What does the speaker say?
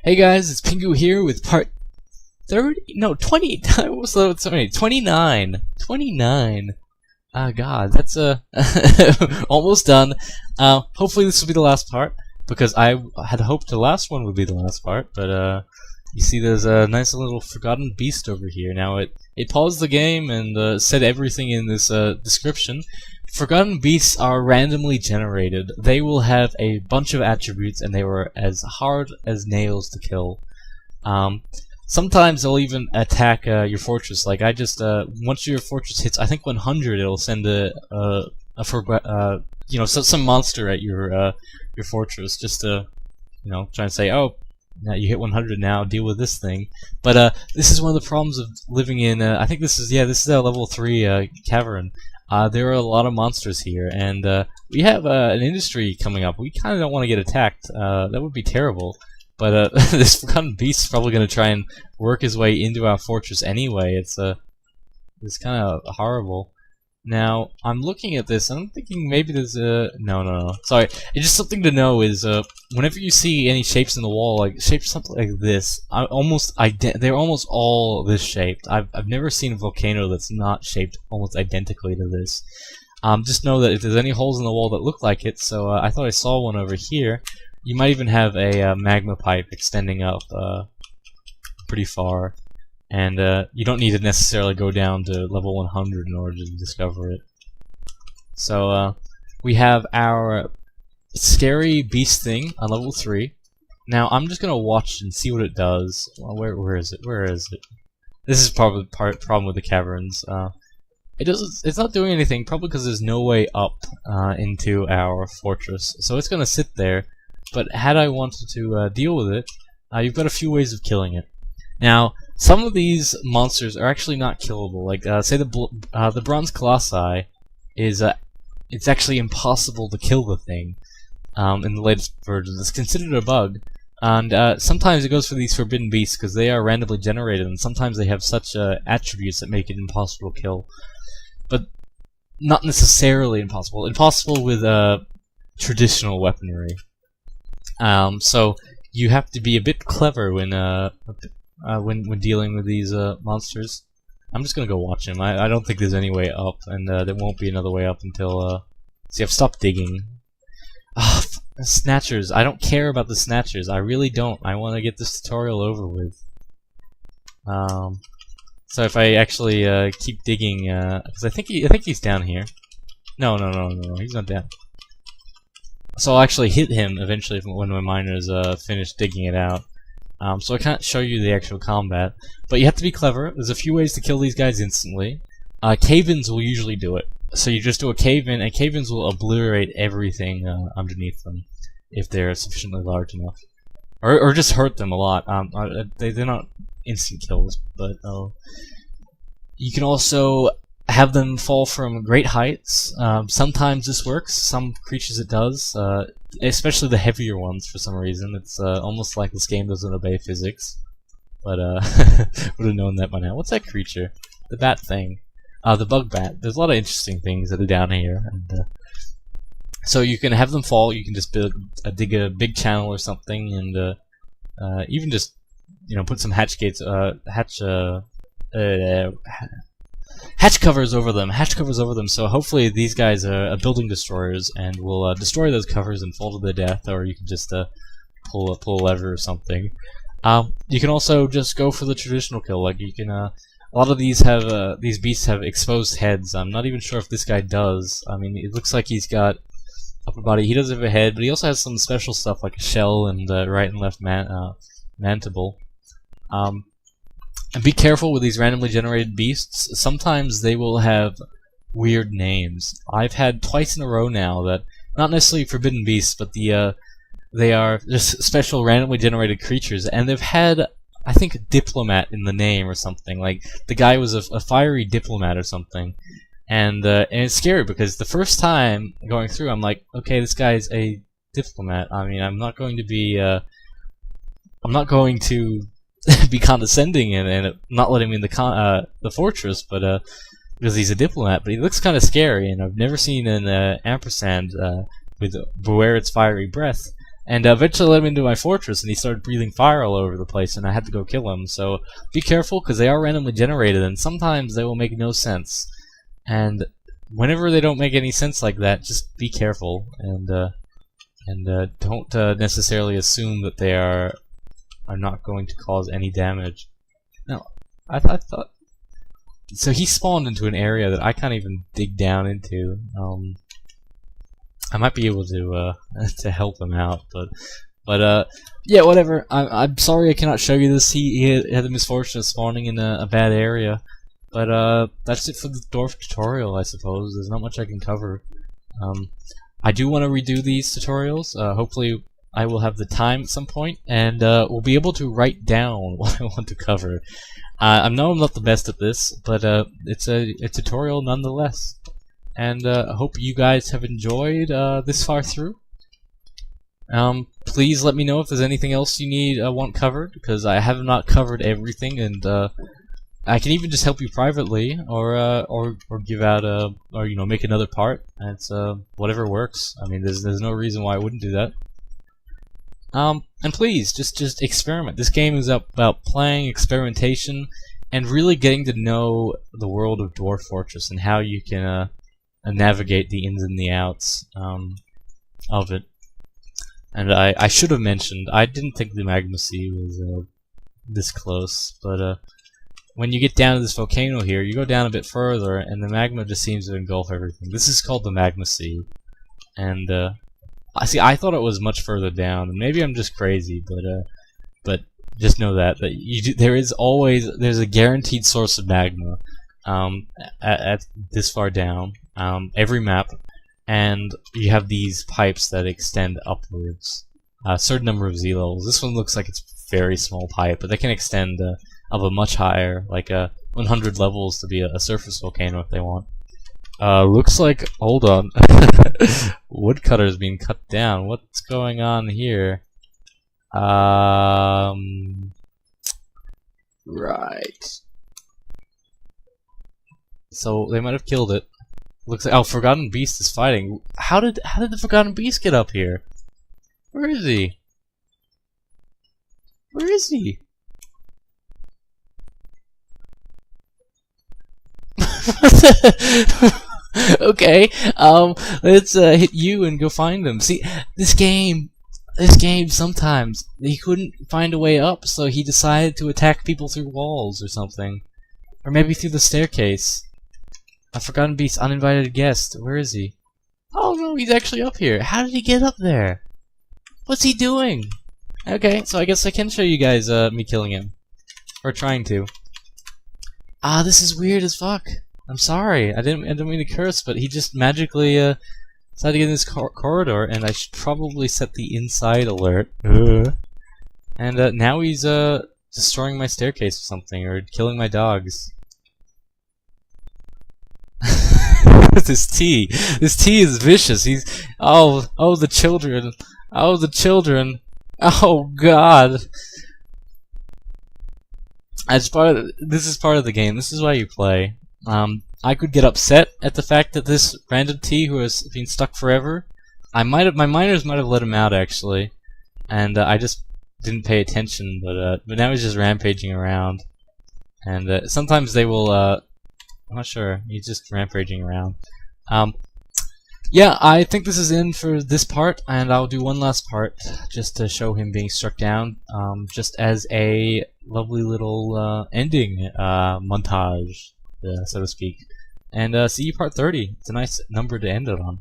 Hey guys, it's Pingu here with part 30, no, 20, sorry, 29, 29, god, that's, almost done. Hopefully this will be the last part, because I had hoped the last one would be the last part, but, you see there's a nice little forgotten beast over here. Now it paused the game and, said everything in this, description. Forgotten beasts are randomly generated. They will have a bunch of attributes, and they were as hard as nails to kill. Sometimes they'll even attack your fortress. Like I just once your fortress hits, I think 100, it'll send some monster at your fortress just to try and say, oh, now you hit 100 now, deal with this thing. But this is one of the problems of living in. I think this is a level 3 cavern. There are a lot of monsters here, and we have an industry coming up. We kind of don't want to get attacked. That would be terrible. But this forgotten beast is probably going to try and work his way into our fortress anyway. It's kind of horrible. Now, I'm looking at this, and I'm thinking maybe there's a... No. Sorry. It's just something to know is, whenever you see any shapes in the wall, like shapes something like this, they're almost all this shaped. I've never seen a volcano that's not shaped almost identically to this. Just know that if there's any holes in the wall that look like it, so I thought I saw one over here. You might even have a magma pipe extending up pretty far. And you don't need to necessarily go down to level 100 in order to discover it. So we have our scary beast thing on level 3. Now I'm just gonna watch and see what it does. Well, where is it? Where is it? This is probably the problem with the caverns. It's not doing anything, probably because there's no way up into our fortress. So it's gonna sit there. But had I wanted to deal with it, you've got a few ways of killing it. Now, some of these monsters are actually not killable. Like, say the Bronze Colossi is, it's actually impossible to kill the thing in the latest version. It's considered a bug, and sometimes it goes for these forbidden beasts because they are randomly generated, and sometimes they have such attributes that make it impossible to kill. But not necessarily impossible. Impossible with traditional weaponry. So you have to be a bit clever when dealing with these monsters. I'm just gonna go watch him. I don't think there's any way up, and there won't be another way up until see, I've stopped digging. Snatchers. I don't care about the snatchers. I really don't. I want to get this tutorial over with. So if I actually keep digging, because I think he's down here. No, he's not down. So I'll actually hit him eventually when my miners finish digging it out. So I can't show you the actual combat, but you have to be clever. There's a few ways to kill these guys instantly. Cave-ins will usually do it. So you just do a cave-in, and cave-ins will obliterate everything underneath them if they're sufficiently large enough, or just hurt them a lot. They're not instant kills, but you can also have them fall from great heights. Sometimes this works. Some creatures it does. Especially the heavier ones for some reason. It's almost like this game doesn't obey physics. But would have known that by now. What's that creature? The bat thing. The bug bat. There's a lot of interesting things that are down here. And, so you can have them fall. You can just dig a big channel or something, and even just put some hatch covers over them. So hopefully these guys are building destroyers and will destroy those covers and fall to their death, or you can just pull a lever or something. You can also just go for the traditional kill. Like you can, a lot of these beasts have exposed heads. I'm not even sure if this guy does. I mean, it looks like he's got upper body. He does have a head, but he also has some special stuff like a shell and right and left mandible. And be careful with these randomly generated beasts. Sometimes they will have weird names. I've had twice in a row now that, not necessarily forbidden beasts, but they are just special randomly generated creatures, and they've had, I think, a diplomat in the name or something. Like, the guy was a fiery diplomat or something. And it's scary because the first time going through, I'm like, okay, this guy's a diplomat. I mean, I'm not going to be be condescending and not let him in the fortress, but because he's a diplomat. But he looks kind of scary, and I've never seen an ampersand with beware its fiery breath. And eventually let him into my fortress, and he started breathing fire all over the place, and I had to go kill him. So be careful, because they are randomly generated, and sometimes they will make no sense. And whenever they don't make any sense like that, just be careful, and don't necessarily assume that they are not going to cause any damage. No, I thought... So he spawned into an area that I can't even dig down into. I might be able to to help him out, but yeah, whatever. I'm sorry I cannot show you this. He had the misfortune of spawning in a bad area, but that's it for the dwarf tutorial, I suppose. There's not much I can cover. I do want to redo these tutorials. Hopefully, I will have the time at some point, and we'll be able to write down what I want to cover. I know I'm not the best at this, but it's a tutorial nonetheless. And I hope you guys have enjoyed this far through. Please let me know if there's anything else you want covered, because I have not covered everything, and I can even just help you privately, or give out or make another part. And it's whatever works. I mean, there's no reason why I wouldn't do that. And please just experiment. This game is about playing, experimentation, and really getting to know the world of Dwarf Fortress and how you can navigate the ins and the outs of it. And I should have mentioned, I didn't think the Magma Sea was this close, but when you get down to this volcano here, you go down a bit further, and the magma just seems to engulf everything. This is called the Magma Sea, and I thought it was much further down. Maybe I'm just crazy, but just know that there's a guaranteed source of magma at this far down. Every map, and you have these pipes that extend upwards a certain number of Z levels. This one looks like it's a very small pipe, but they can extend up a much higher, like 100 levels to be a surface volcano if they want. Looks like, hold on, woodcutter's being cut down. What's going on here? Right. So they might have killed it. Looks like, oh, Forgotten Beast is fighting. How did the Forgotten Beast get up here? Where is he? Where is he? Okay, let's hit you and go find him. See, this game sometimes he couldn't find a way up, so he decided to attack people through walls or something, or maybe through the staircase. A Forgotten Beast, uninvited guest. Where is he? Oh no, he's actually up here. How did he get up there? What's he doing? Okay, so I guess I can show you guys me killing him, or trying to. Ah, this is weird as fuck. I'm sorry. I didn't mean to curse, but he just magically decided to get in this corridor, and I should probably set the inside alert. And now he's destroying my staircase or something, or killing my dogs. This tea is vicious. He's oh the children, oh the children, oh god. This is part of the game. This is why you play. I could get upset at the fact that this random T who has been stuck forever. My miners might have let him out actually, and I just didn't pay attention. But now he's just rampaging around, and sometimes they will. I'm not sure. He's just rampaging around. Yeah, I think this is in for this part, and I'll do one last part just to show him being struck down, just as a lovely little ending montage, so to speak. And see you part 30. It's a nice number to end it on.